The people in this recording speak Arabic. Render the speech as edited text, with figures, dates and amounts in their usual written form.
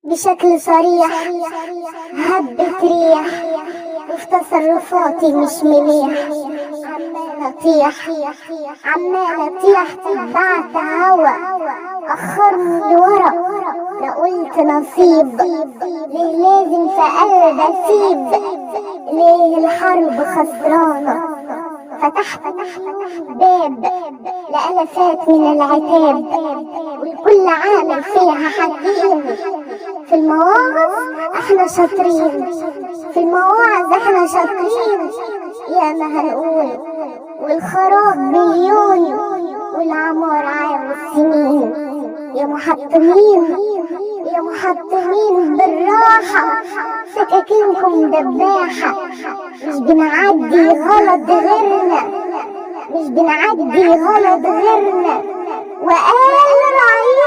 بشكل صريح هبت ريح وفي تصرفاتي مش مليح، عمالة اطيح بعد هوا اخرني لورا. لا قلت نصيب ليه لازم في قلب اسيب، ليه الحرب خسرانة فتحت باب لألفات من العتاب، والكل عامل فيها حكيم. في المواعظ احنا شاطرين، في المواعظ احنا شاطرين، يا ما هنقول والخراب مليون والعمار عاوز سنين. يا محطمين يا محطمين بالراحة، سكاكينكم دباحة، مش بنعدي غلط غيرنا، مش بنعدي غلط غيرنا. وقال رعيل